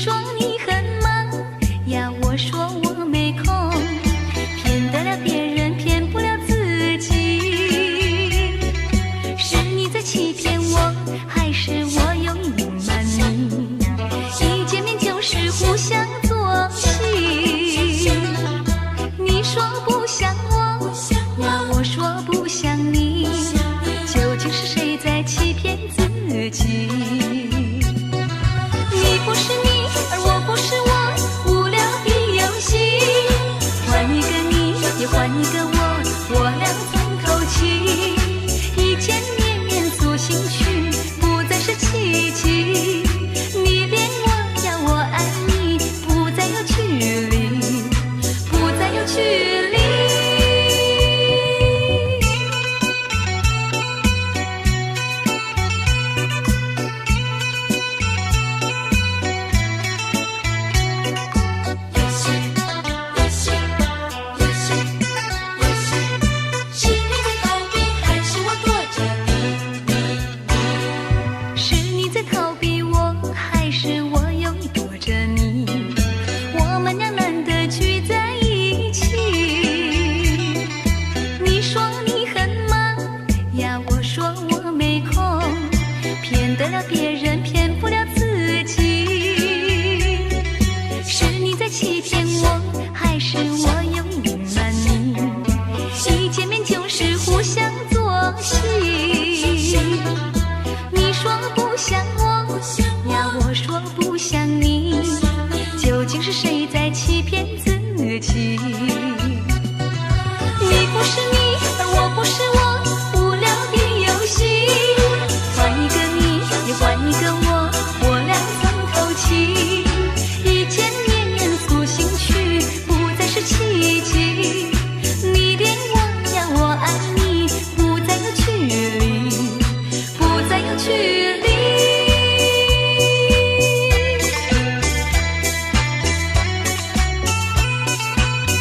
说你很忙呀，我说我没空，骗得了别人，骗不了自己。是你在欺骗我，还是我有隐瞒你？一见面就是互相作戏。你说不像我呀，我说不像你，究竟是谁在欺骗自己？你不是你，而我不是我，无聊的游戏。换一个你，也换一个我，我俩从头起。一见面诉心曲，不再是奇迹。你恋我呀，我爱你，不再有距离，不再有距离。是你在逃避我，还是我有意躲着你？我们俩难得聚在一起。你说你很忙呀，我说我没空，骗得了别人，骗不了自己。是你在欺骗我，还是我有隐瞒你？一见面就是互相作戏。你说不像我呀，我说不像你，究竟是谁在欺骗自己？你不是你，而我不是我，无聊的游戏。换一个你，也换一个我，我俩从头起。一见面诉心曲，不再是奇迹。你恋我呀，我爱你，不再有距离，不再有距离。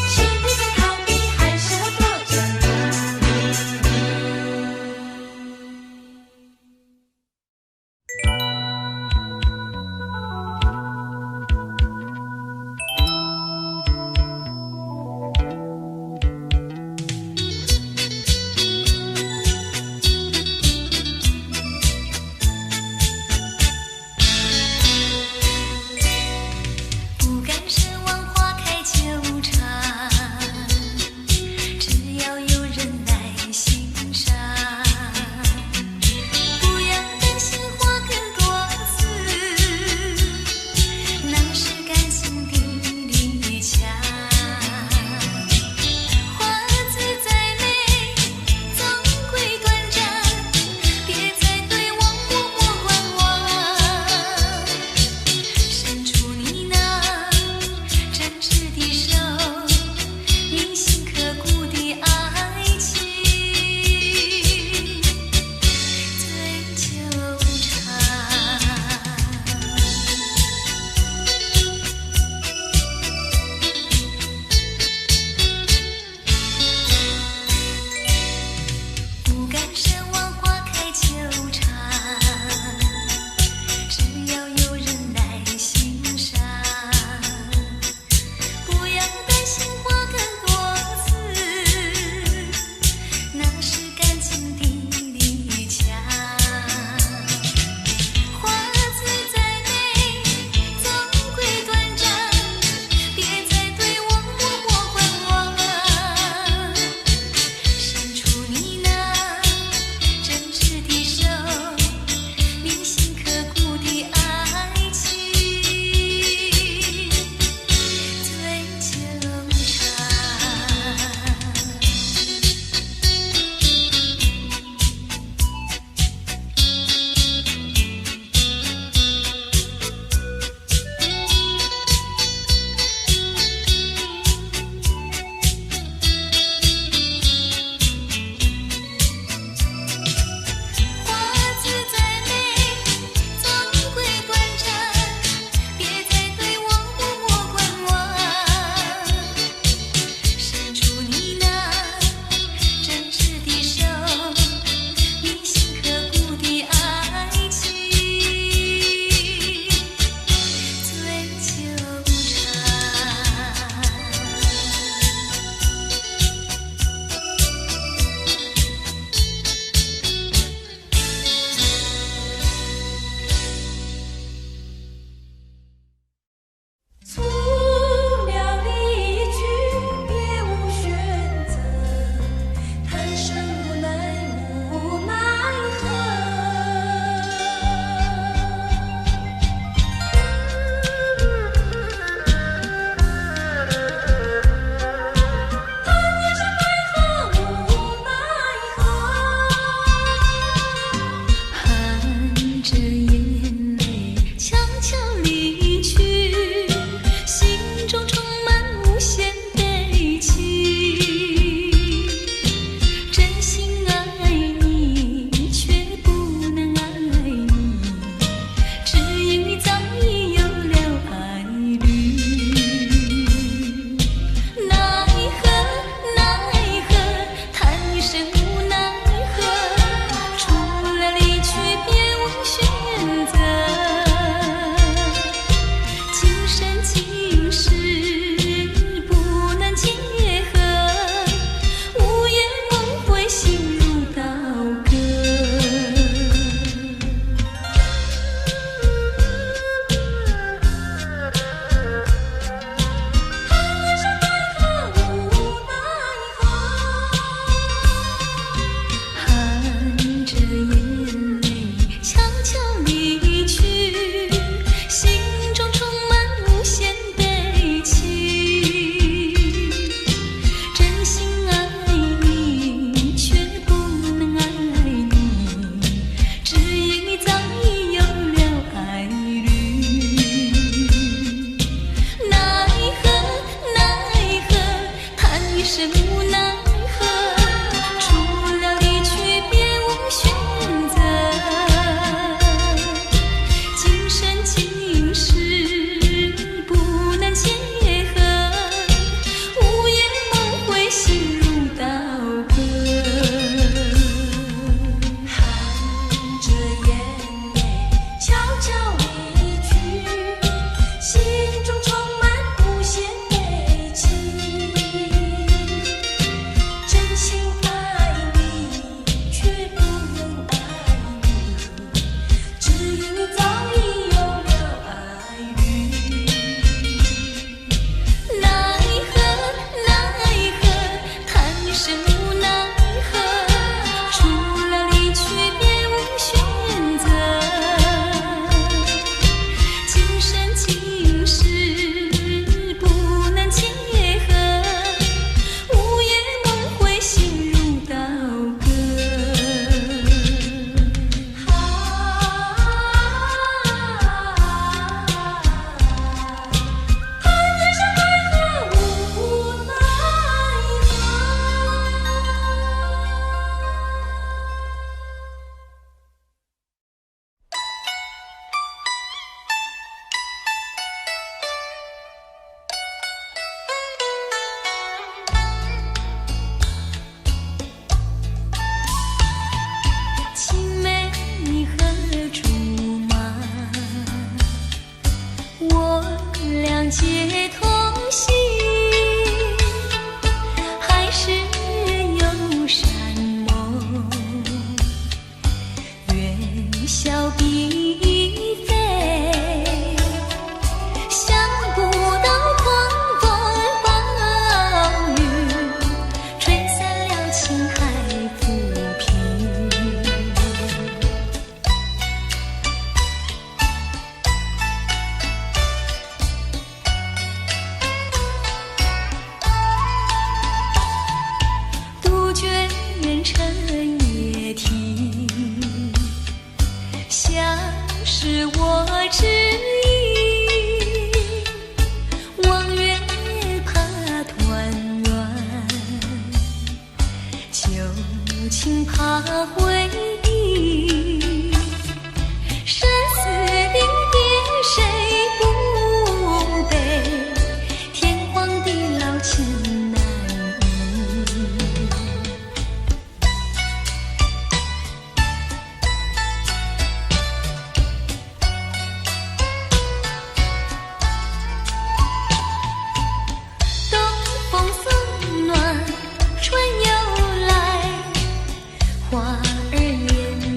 是我俩结同心，还是有山盟，愿笑比飞，想不到狂风暴雨，吹散了情海浮萍。杜鹃成夜啼，像是我知意，望月怕团圆，旧情怕回忆，生死离别谁不悲，天荒地老情难移。东风送暖，春又来，花儿连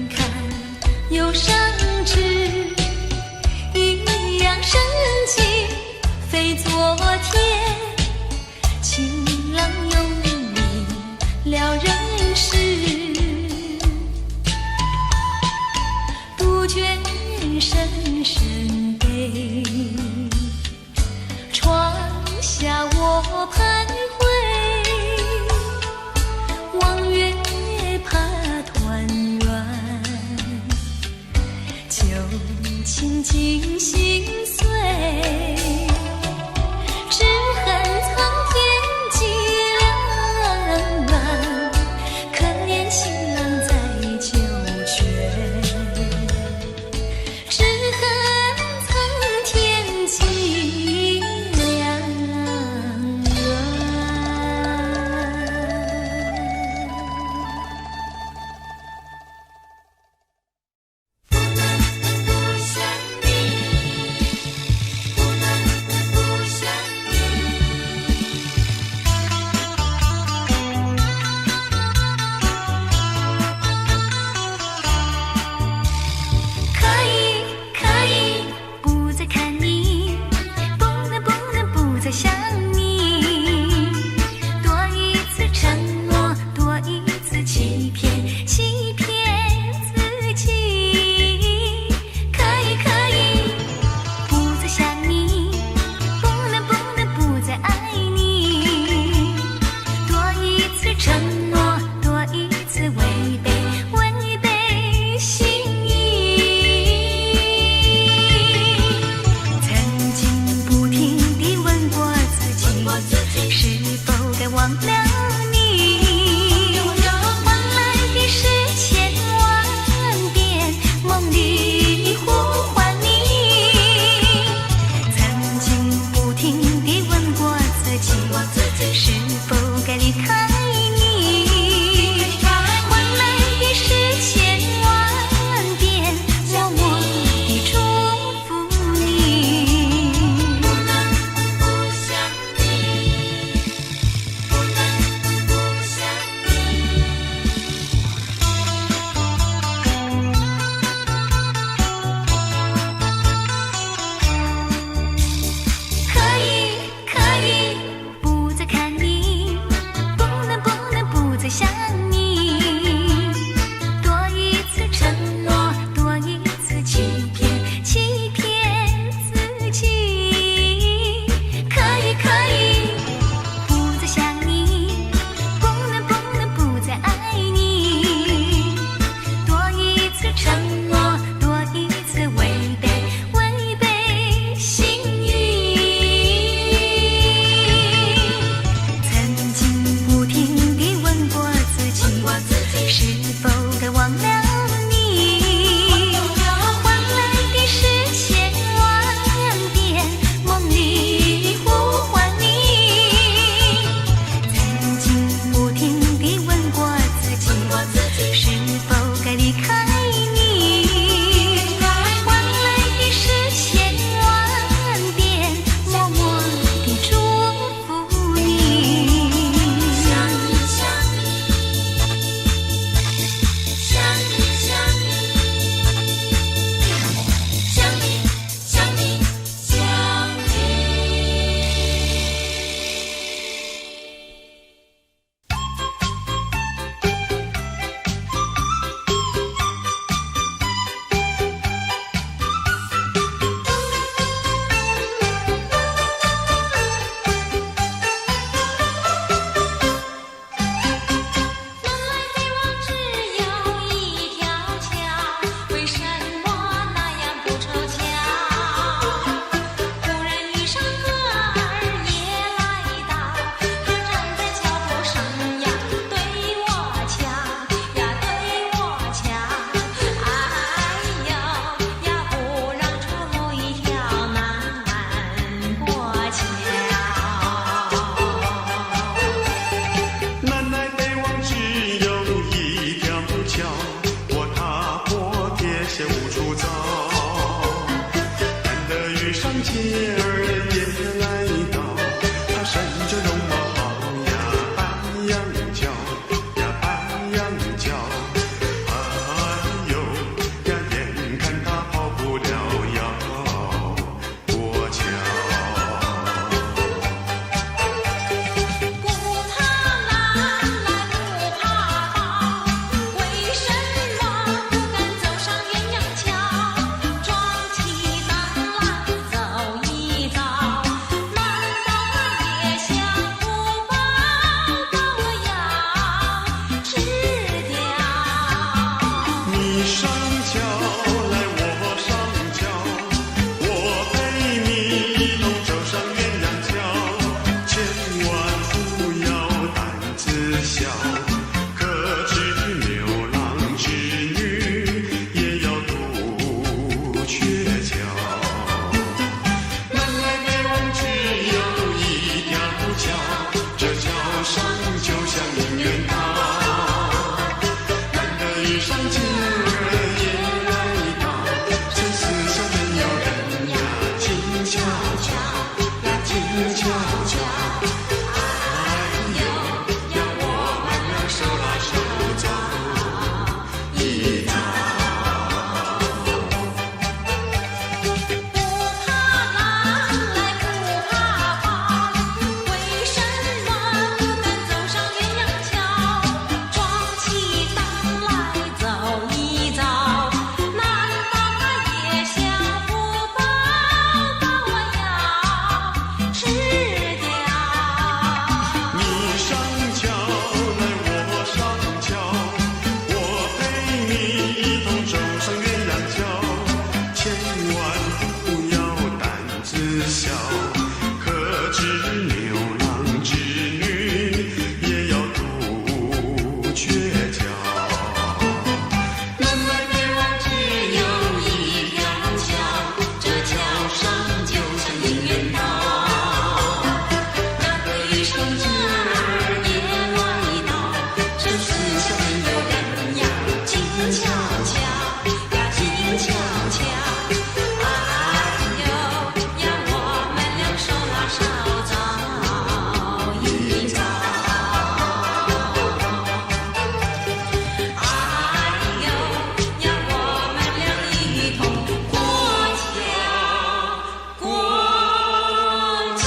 开又上枝，一样深情非昨天，情郎永离了人世。杜鹃深深悲，窗下我徘徊，望月怕团圆，旧情尽心碎，只恨苍天计良缘，可怜情郎在九泉，只恨苍天计良缘。不想你，也来到，他身着绒毛袄呀，白羊角呀，白羊角。哎呦呀，眼看他跑不了要过桥。不怕难来不怕高，为什么不敢走上鸳鸯桥？壮起胆来走一遭，难道他也想不报把我要吃掉？你上桥来，我上桥，我陪你一同走上鸳鸯桥。千万不要胆子小，可知牛郎织女也要渡鹊桥。南来北往只有一条桥，这桥上就像姻缘岛。难得遇上情人也来到，这四下没有人呀，静悄悄呀，静悄悄。哎呦呀，我们俩手拉手走一遭。不怕难来不怕高，为什么不敢走上鸳鸯桥？壮起胆来走一遭，难道他也想不报把我要吃掉？你上桥来，我上桥，我陪你一同走上鸳鸯桥。千万不要胆子小，可知牛郎织女也要渡鹊桥。南来北往只有一条桥，这桥上就像姻缘岛。难得遇上情人也来到，这四下没有人呀，静悄悄呀，静悄悄。哎呦呀，我们俩手拉手走一遭。哎呦呀，我们俩一同过桥，过桥。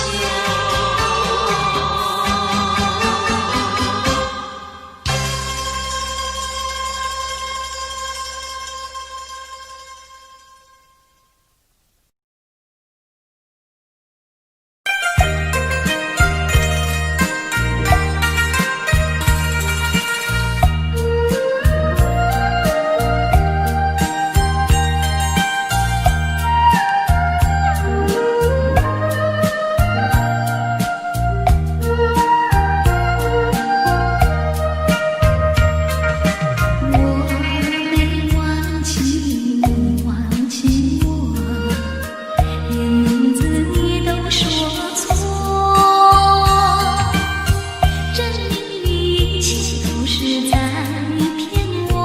我没忘记你忘记我，连名字你都说错，证明一切都是在骗我。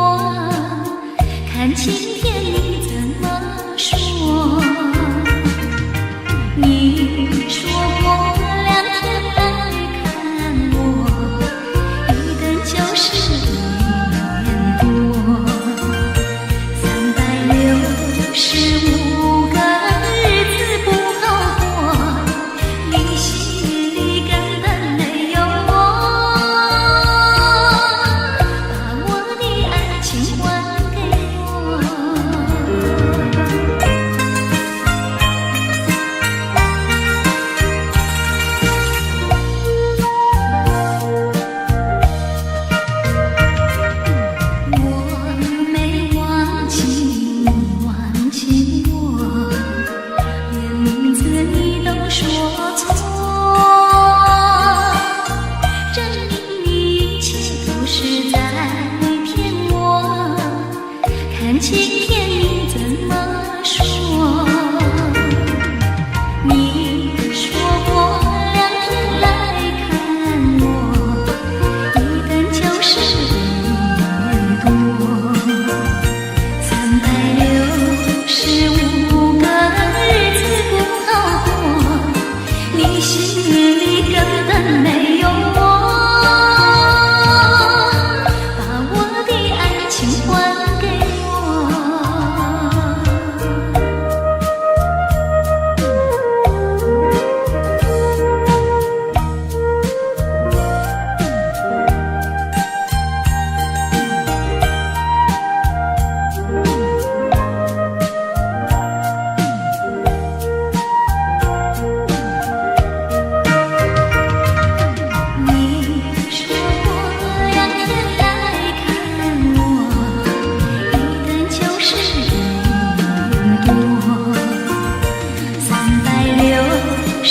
看今天你怎么说？你说过2天来看我，一等就是1年多，365个日子不好过，你心里根本没有我，把我的爱情还给我。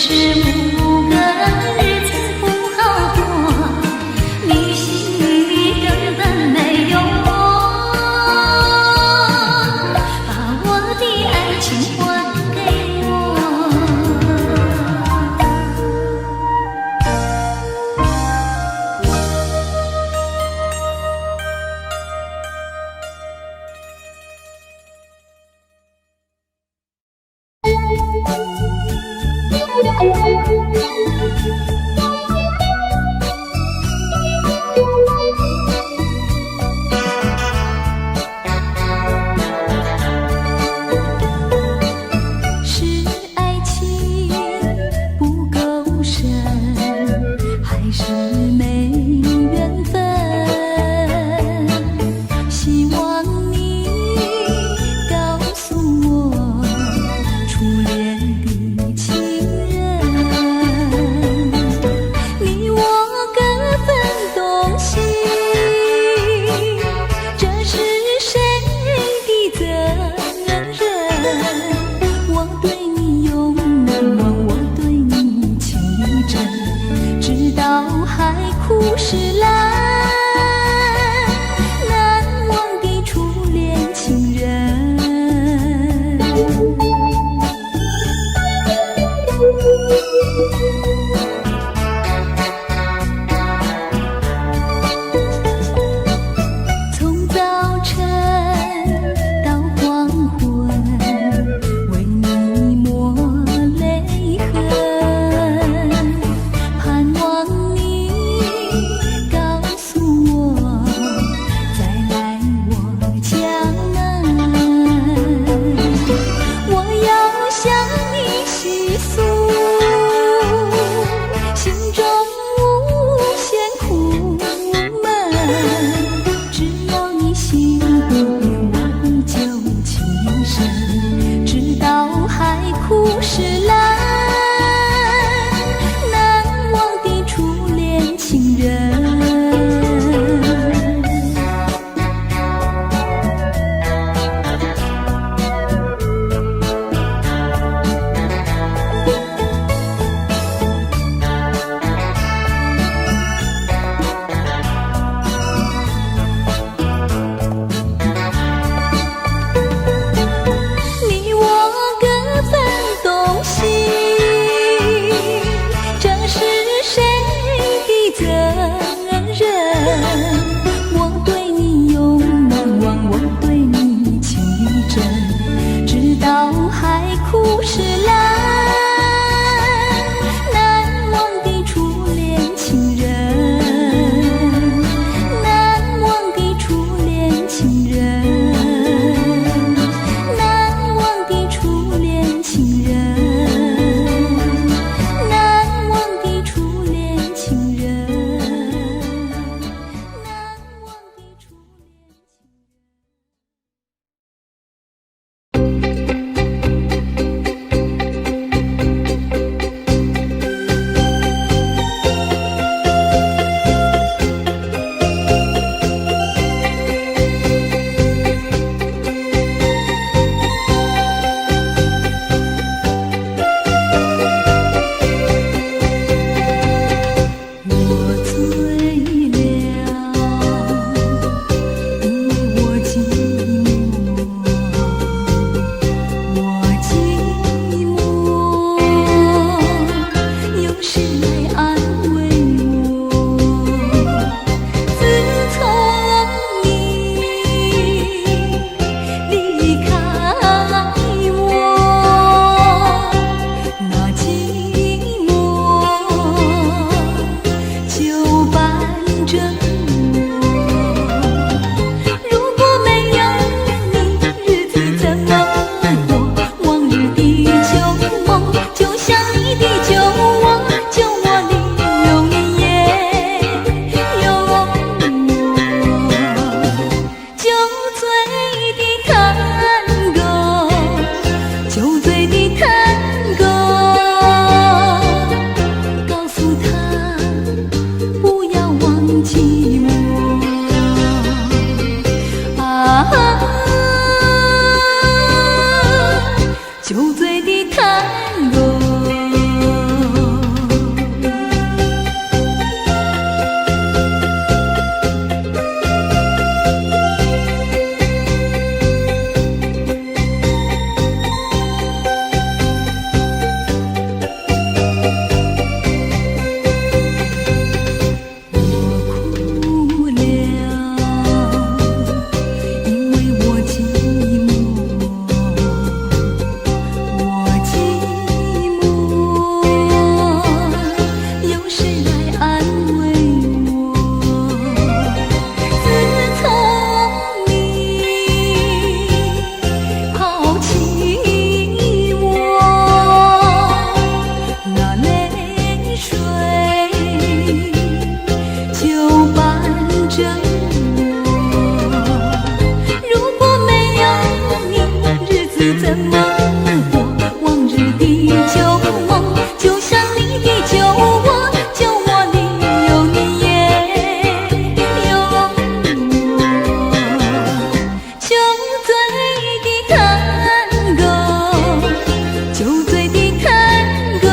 是5个日子不好过，你心里根本没有我，把我的爱情还给我。是爱情不够深，还是没缘分？希望你告诉我初恋的情人，你我各分东西，这是谁的责任？我对你勇猛，我对你情真，直到海枯石烂，难忘的初恋情人。从早晨到黄昏，为你抹泪痕，盼望你告诉我再来我江南。我要向你细诉水就伴着我。如果没有你，日子怎么过？往日的旧梦，就像你的酒窝，酒窝里有你也有我。酒醉的探戈，酒醉的探戈，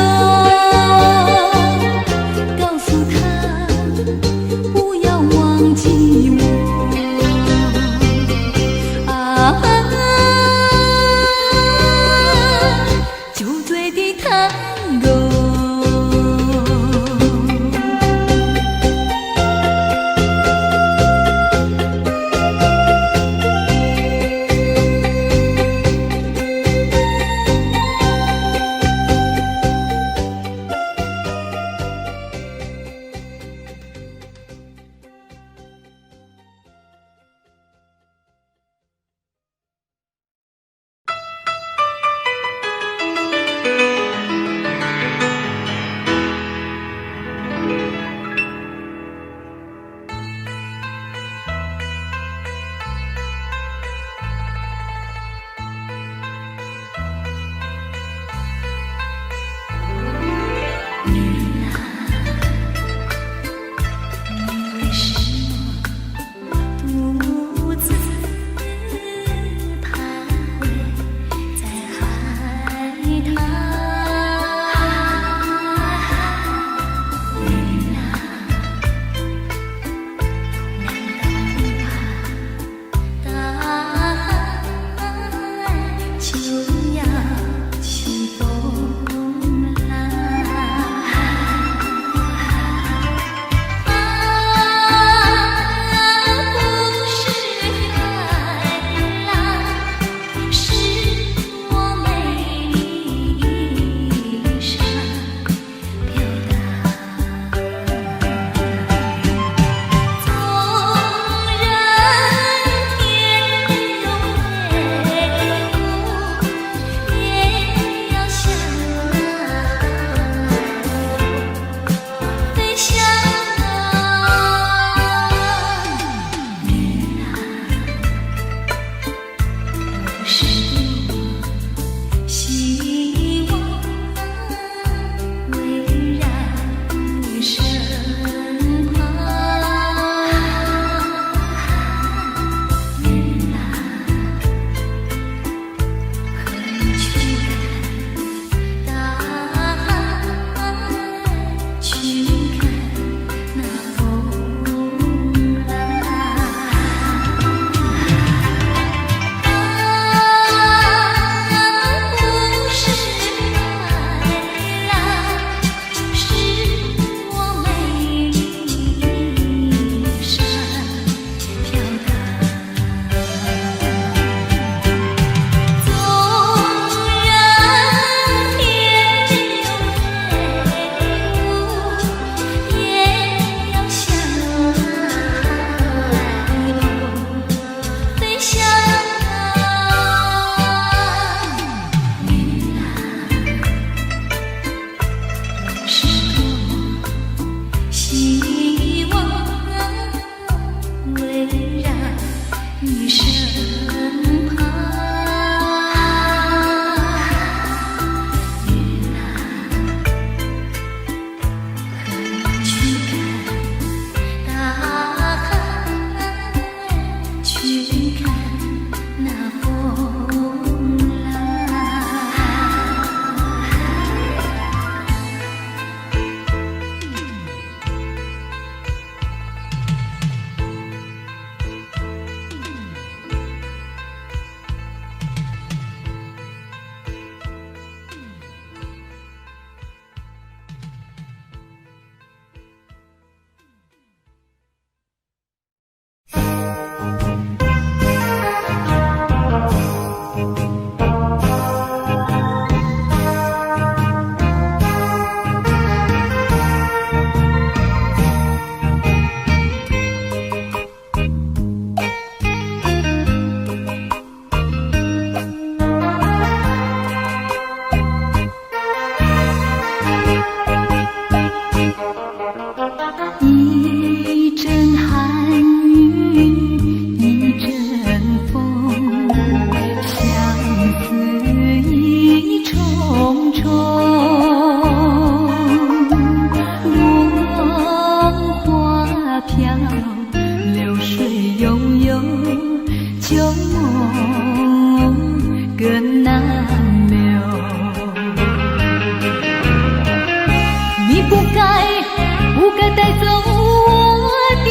不该带走我的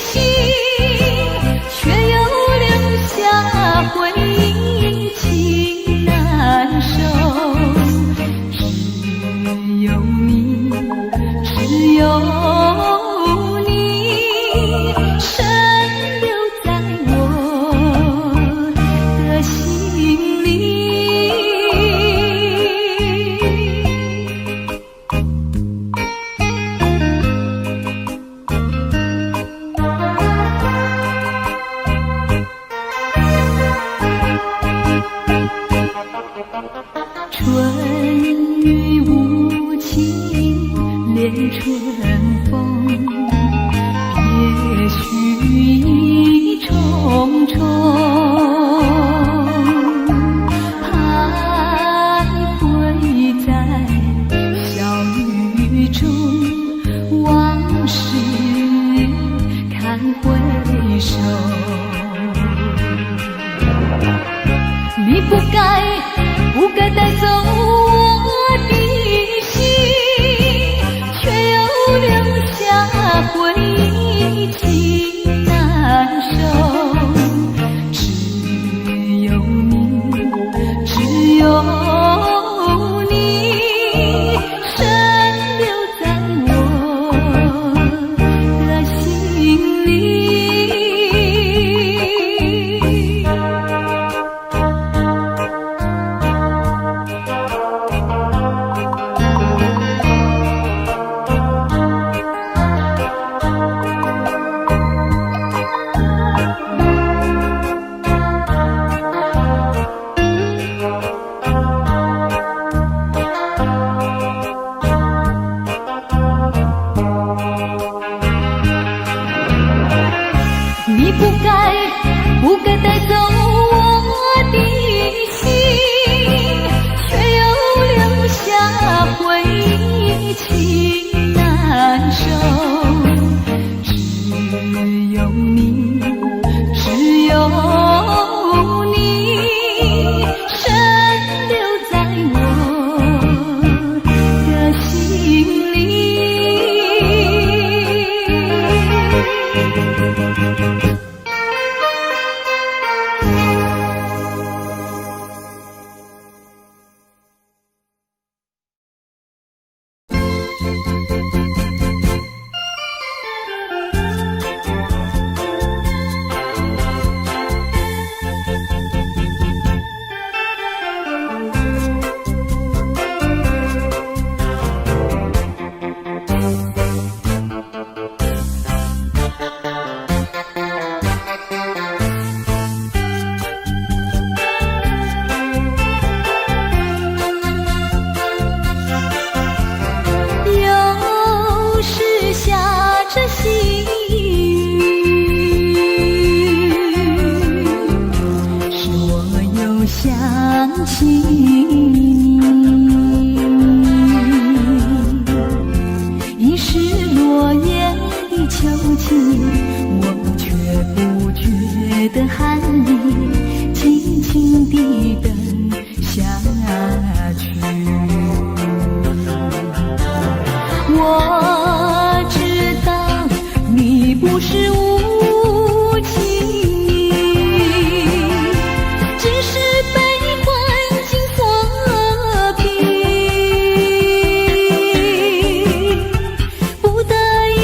心，却又留下回忆情难收。只有你，只有你，深留在我的心里。春雨无情恋春风，也许意重重，徘徊在小雨中，往事看回首。你不该带走我的心，却又留下回忆情难收。只有你，只有你，深留在我的心里。你不该带走我的心，却又留下回忆情难收。只有你，只有你，深留在我的心里。想起你，已是落叶的秋季，我却不觉得寒意，轻轻地等下去。我知道你不是无情，只是被环境所逼，不得已，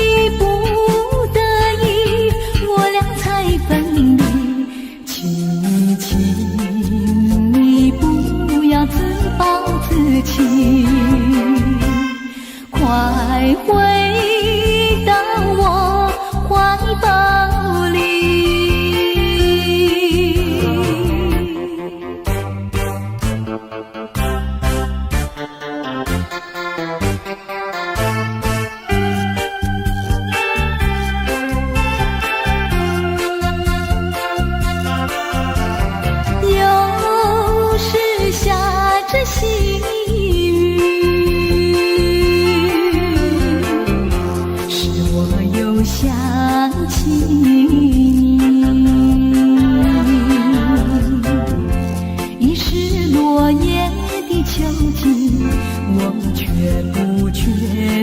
我俩才分离。请你不要自暴自弃，快回到我怀抱里。又是下着细雨，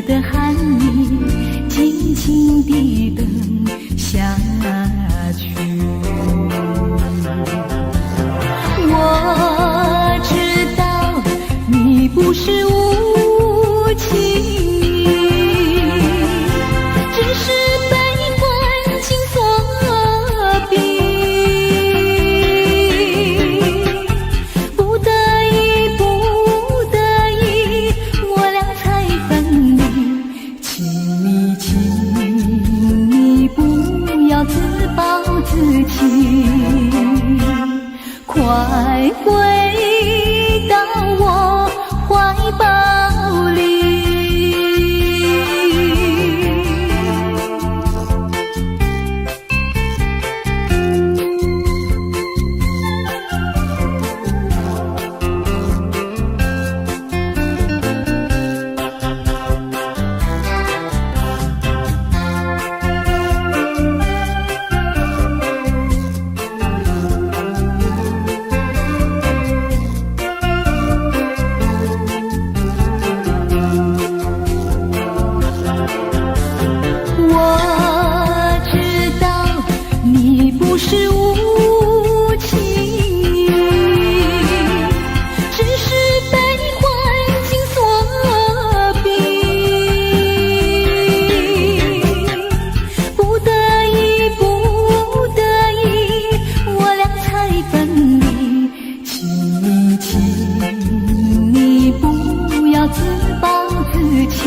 的喊你轻轻地等下去。我知道你不是无情，只是被环境所逼，不得已，不得已，我俩才分离。请你不要自暴自弃，快回到我怀抱里。是无情，只是被环境所逼，不得已，不得已，我俩才分离。请你不要自暴自弃，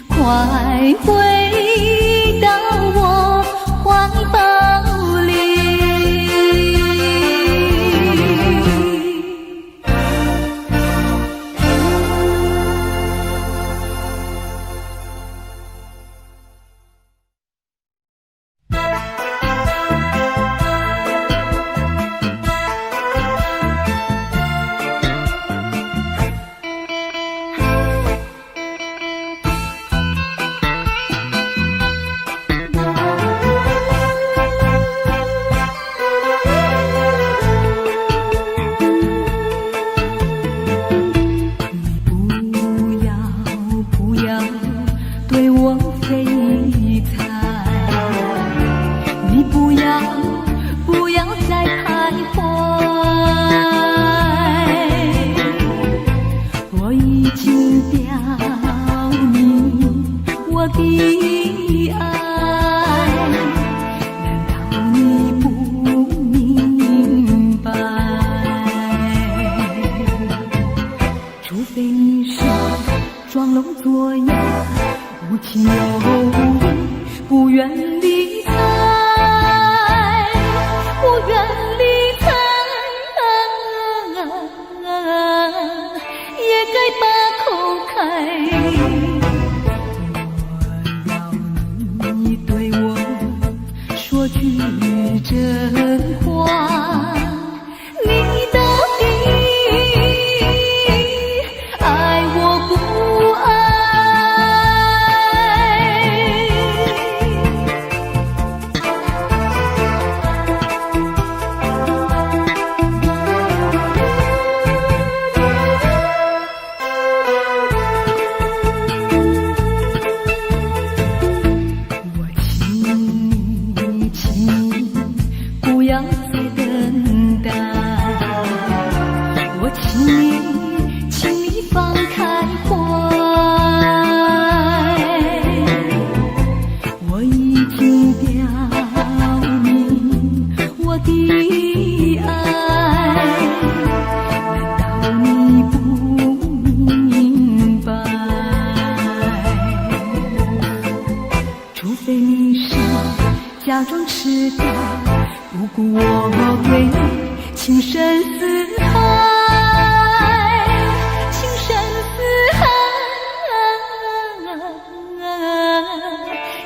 快回到我怀抱里。对我非猜，你不要再徘徊，我已经表明我的爱，难道你不明白？除非你是装聋作哑，无情有义，不愿理睬，不愿理睬，也该把口开。我要你对我说句真话，你到底爱我不爱？假装痴呆，不顾我对你情深似海，情深似海，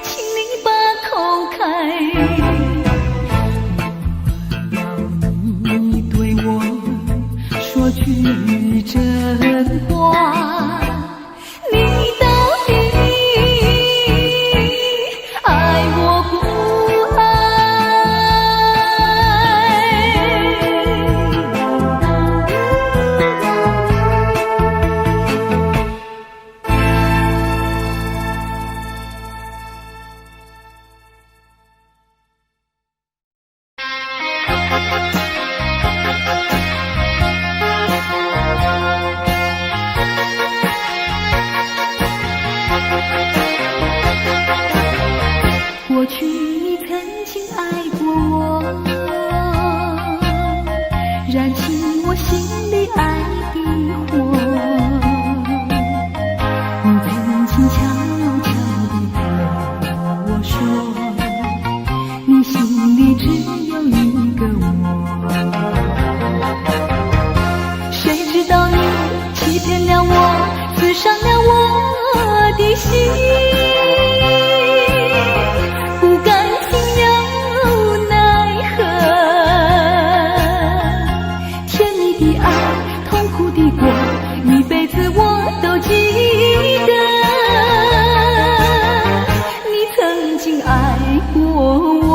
请你把口开。我要你对我说句真话，你到底爱我不爱？去你曾经爱过我，燃起我心里爱的火。你曾经悄悄地对我说，你心里只有一个我。谁知道你欺骗了我，刺伤了我的心。一辈子我都记得，你曾经爱过我。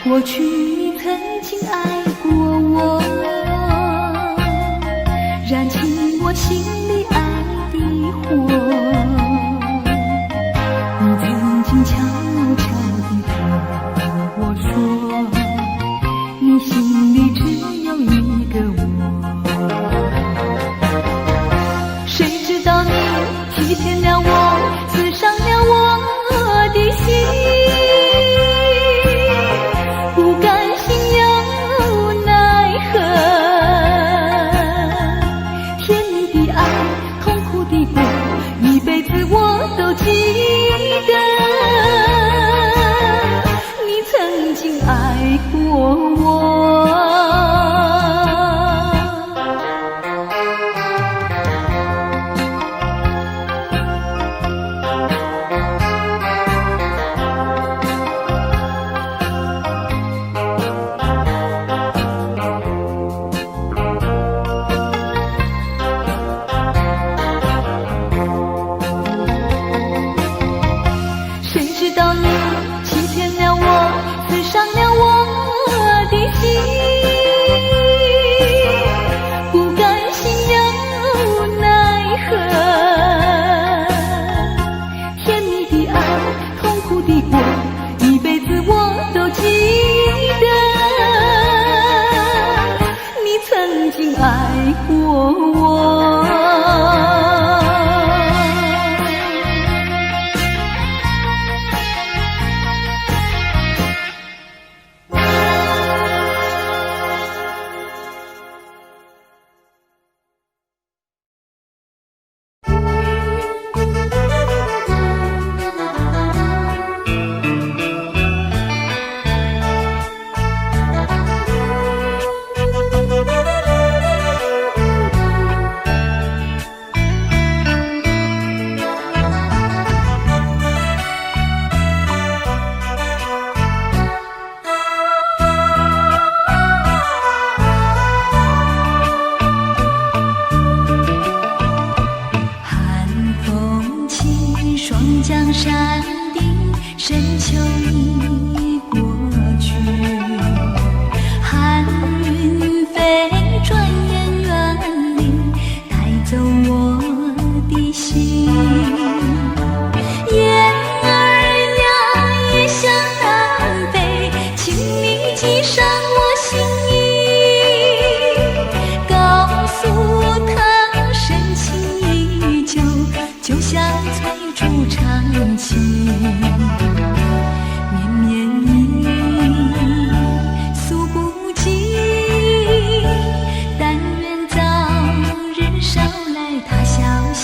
过去你曾经爱过我，燃起我心里爱的火。你曾经悄悄地对我说，你心里只有一个我。谁知道你欺骗了我，刺伤了我的心。不甘心又奈何，甜蜜的爱，痛苦的过，一辈子我都记得，你曾经爱过我。谁知道你欺骗了我，刺伤了我的心。不甘心又奈何，甜蜜的爱，痛苦的过，一辈子我都记得，你曾经爱过我。江山顶，深秋已过去，寒云飞，转眼远离，带走我的心。雁儿呀，也向南飞，请你寄上我心意，告诉他深情依旧，就像翠竹长青。绵绵意，诉不尽，但愿早日捎来他消息。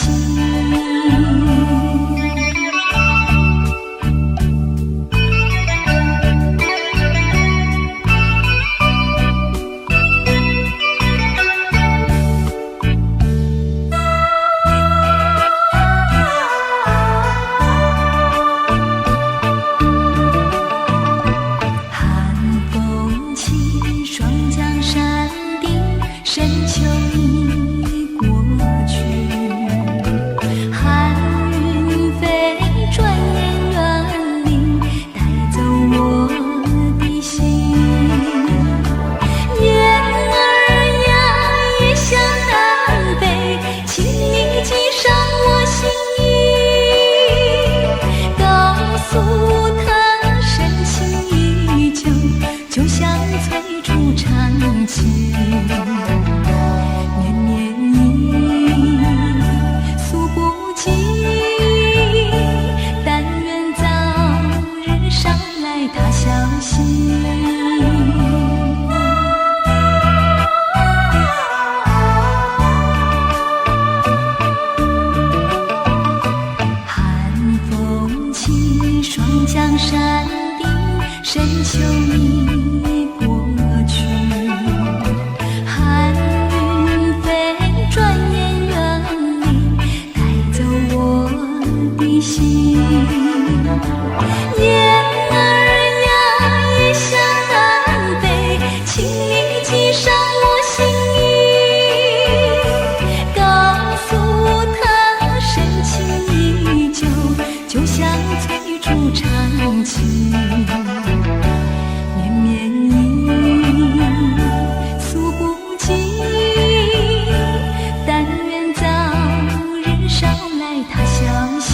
山顶，深秋已过去，寒云飞，转眼远离，带走我的心。雁儿呀，异乡南飞，请你寄上我心意，告诉他深情依旧，就像翠竹长青。绵绵意，诉不尽，但愿早日捎来他消息。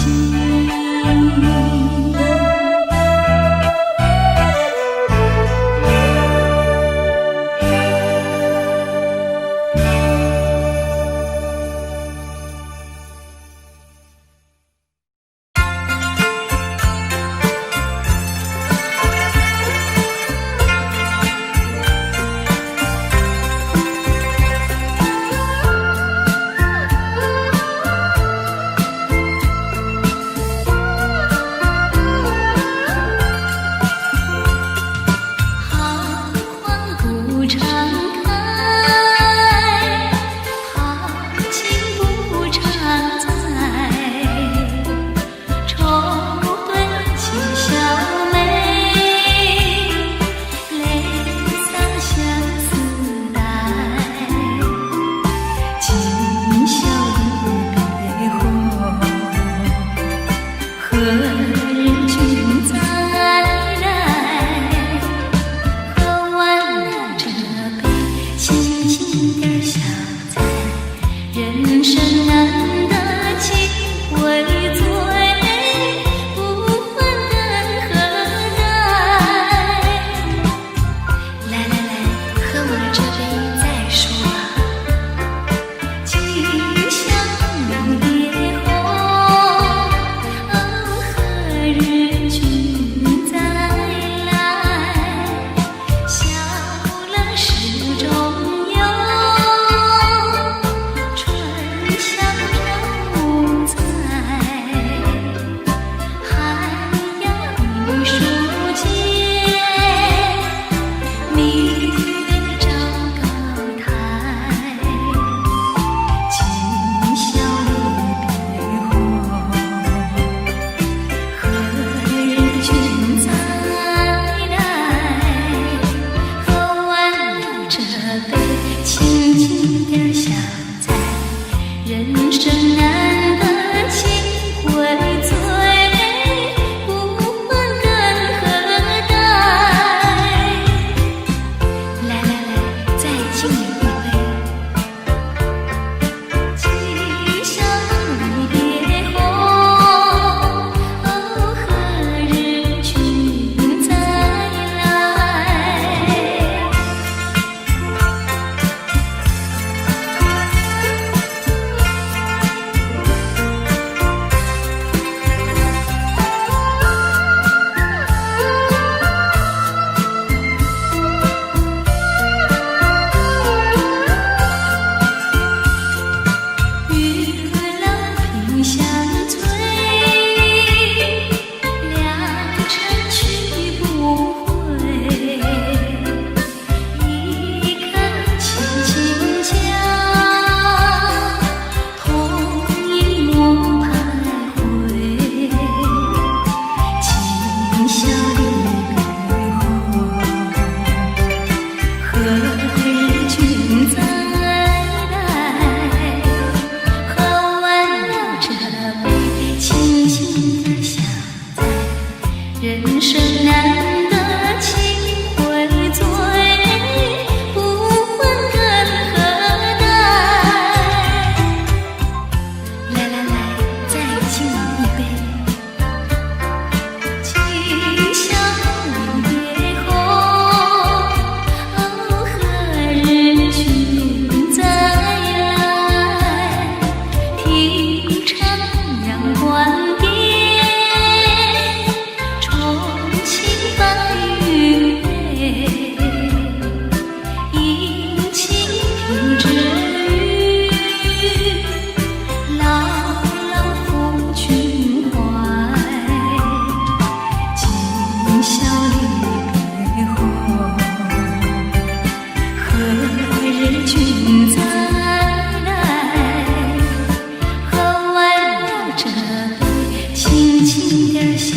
轻点儿小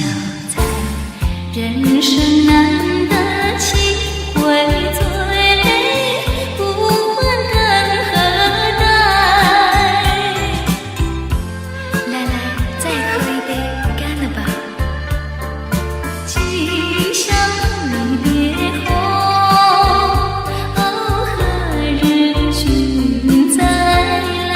菜，人生难得几回醉，不管更何待。来来，再喝一杯，干了吧。今宵离别后，哦，何日君再来？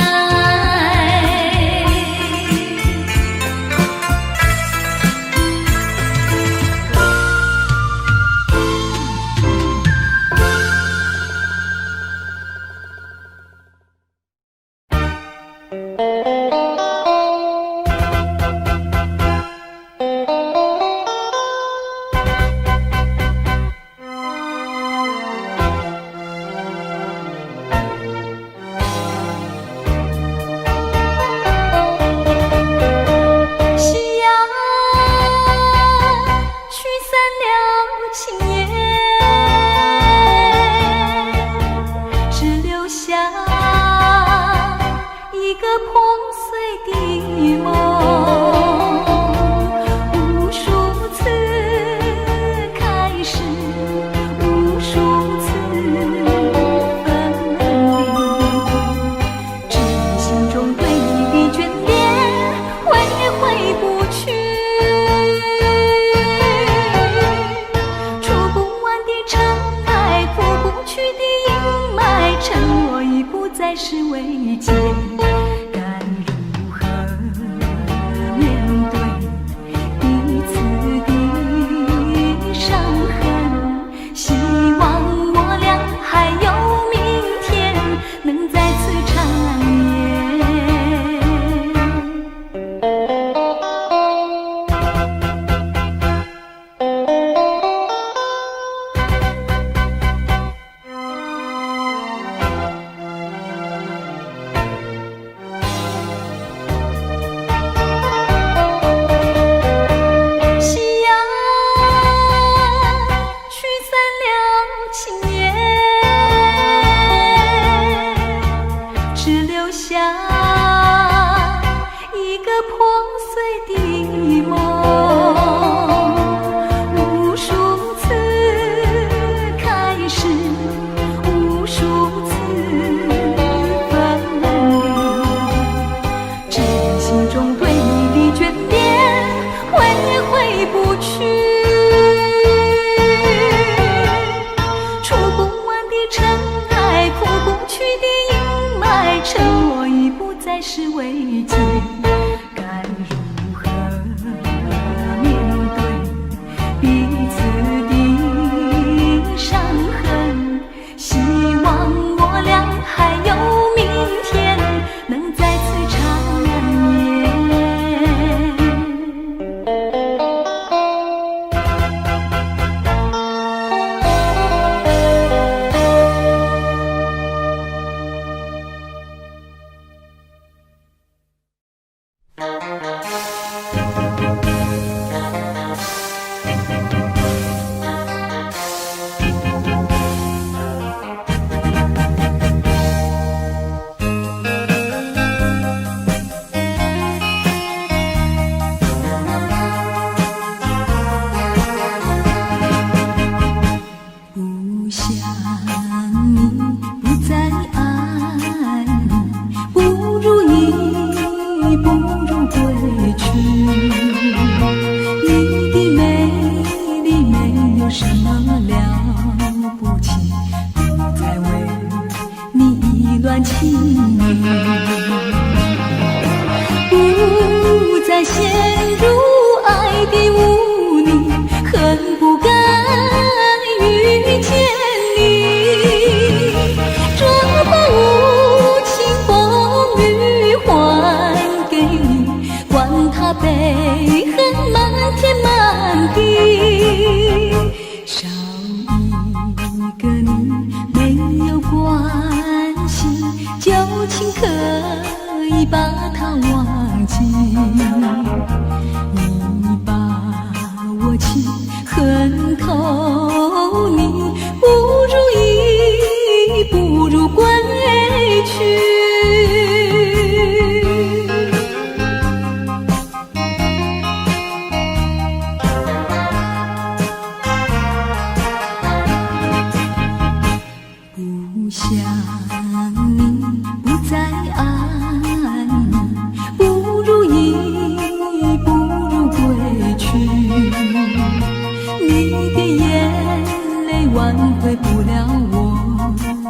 对不了我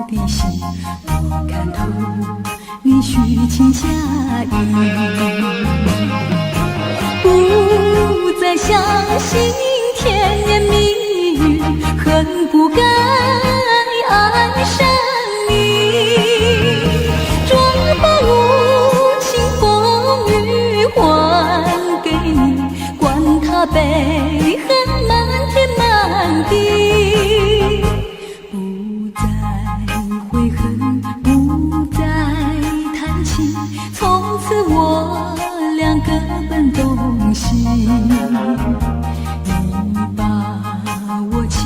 的心，我看透你虚情假意，不再相信甜言蜜语，恨不该爱上你，装把无情风雨还给你，管他悲恨漫天满地，不再悔恨，不再叹气，从此我俩各奔东西。你把我情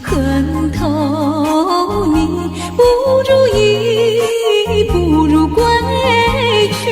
恨透，你不如意，不如归去。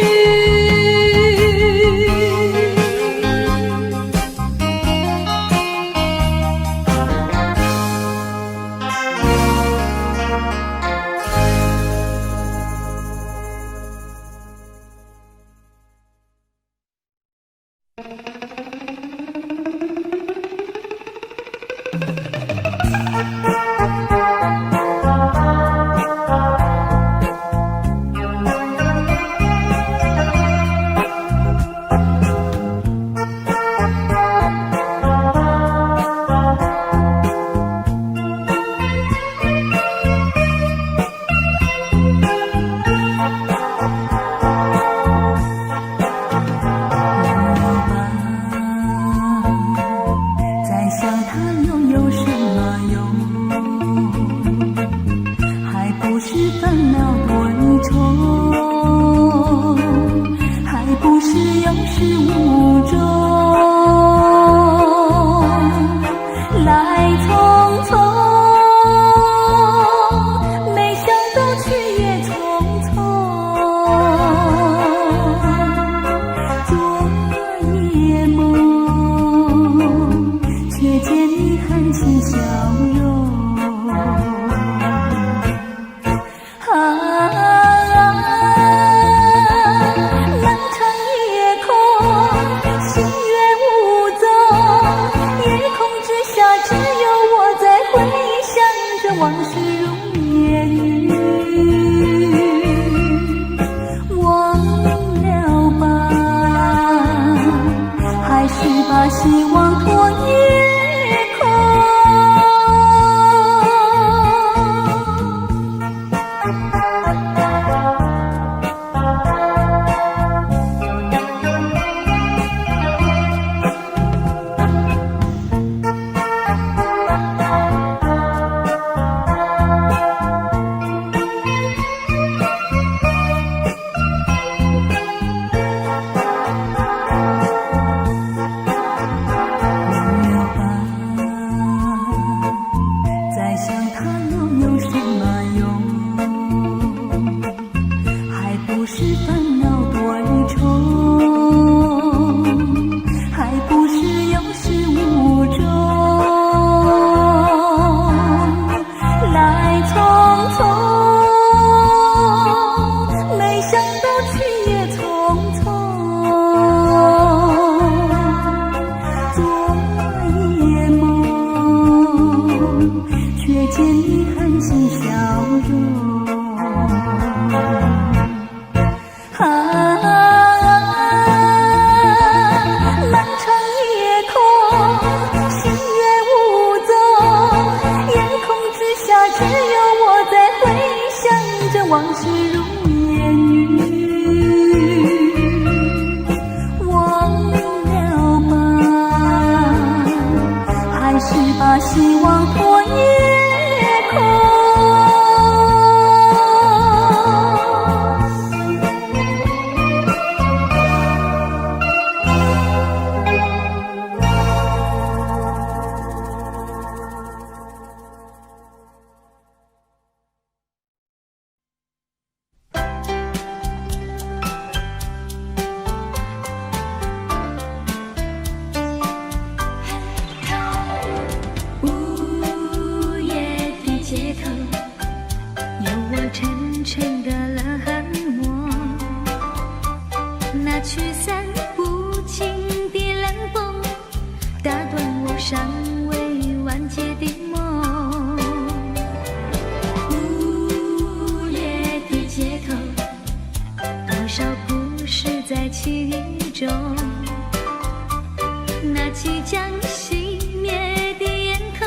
将熄灭的烟头，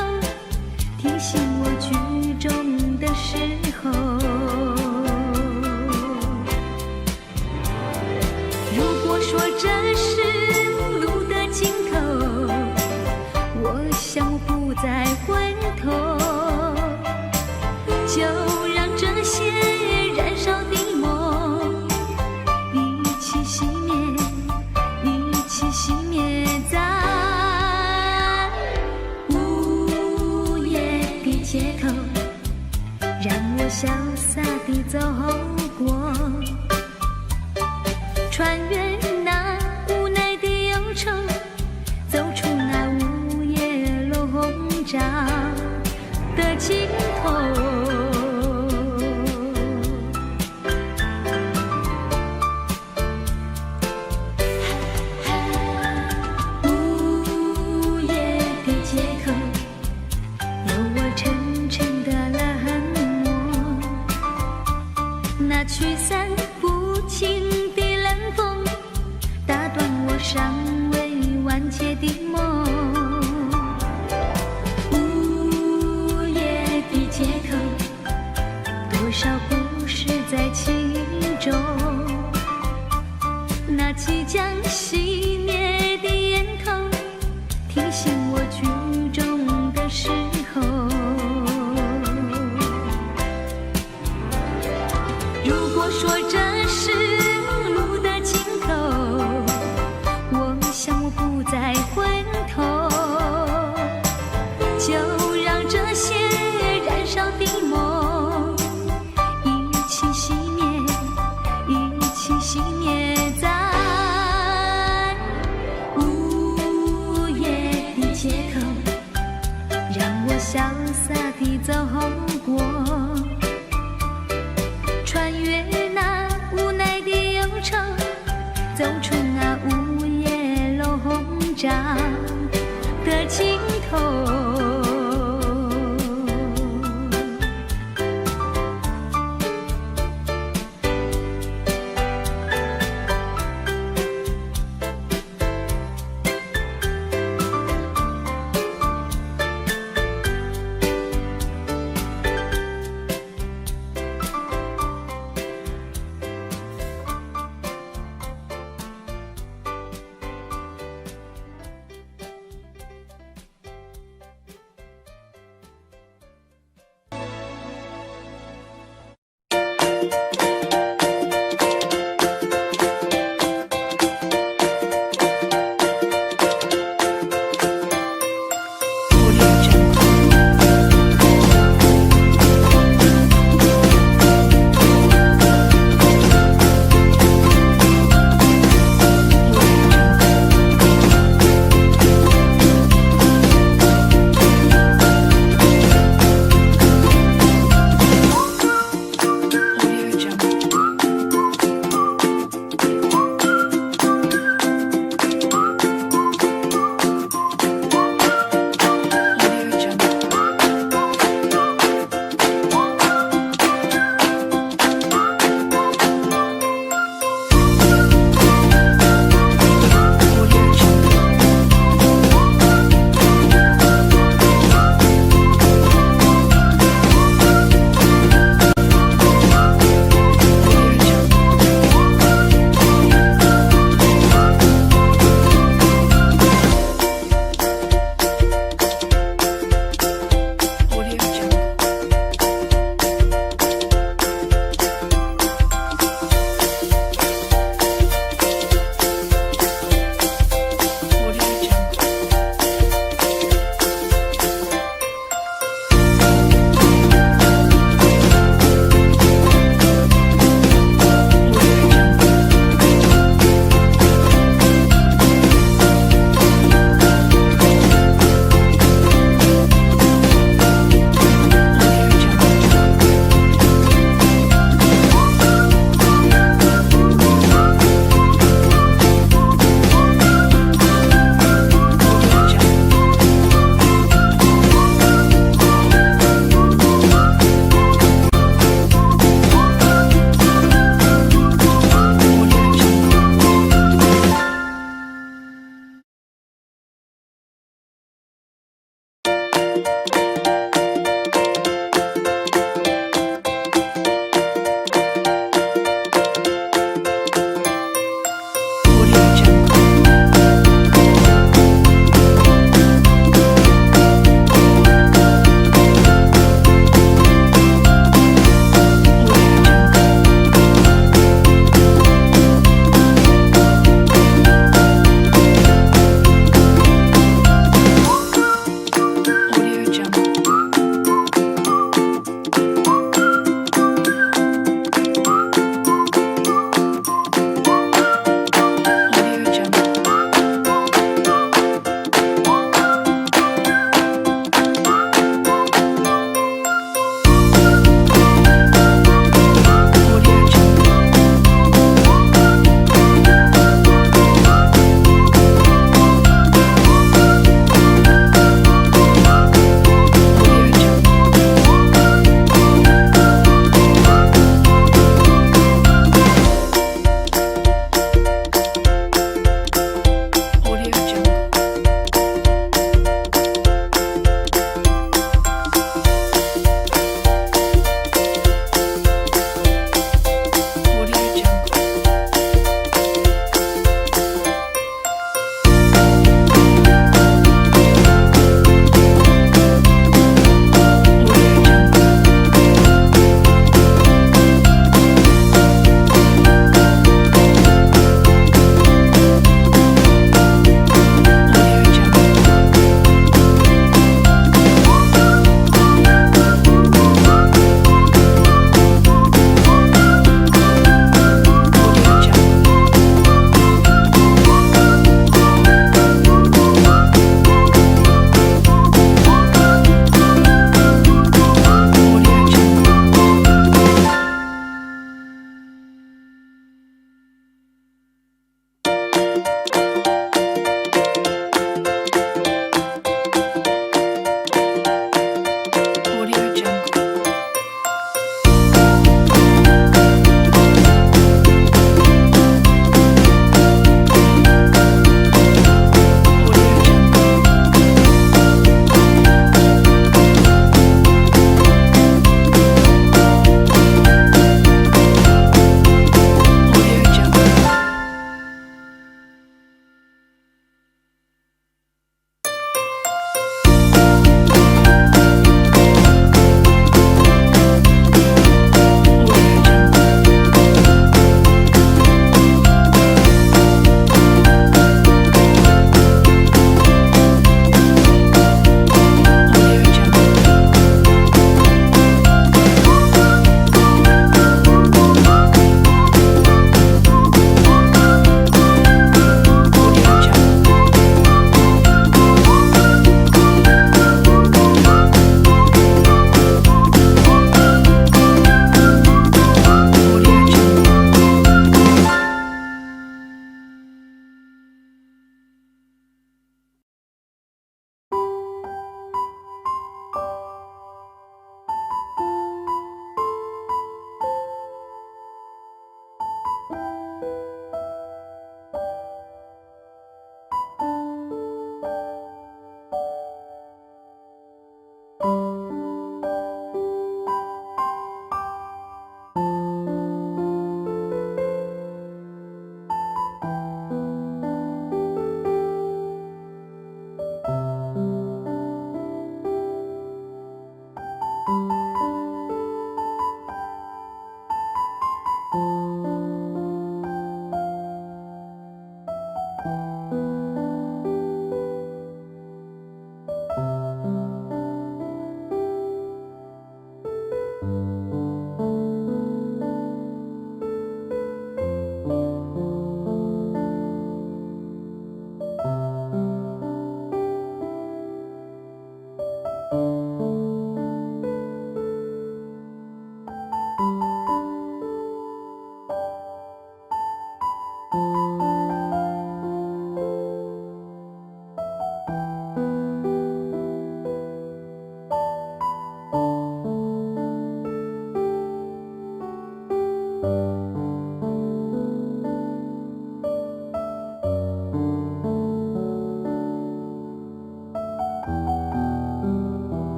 提醒我剧中的时候。如果说这是路的尽头，我想我不再回头，就让这些燃烧的梦一起熄灭，一起熄灭在午夜的街头，让我潇洒地走过，穿越那无奈的忧愁，走出那午夜笼罩的尽头。午夜的街头，有我沉沉的冷漠，那驱散不尽的冷风，打断我尚未完结的梦。午夜的街头，多少故事在其中，那即将熄灭的烟头，提醒我剧中的时候。如果说这是路的尽头，我想我不再回头，就让这些燃烧的梦一起熄灭，一起熄灭在午夜的街头，让我潇洒地走过，穿越那无奈的忧愁，走出那午夜笼罩的尽头。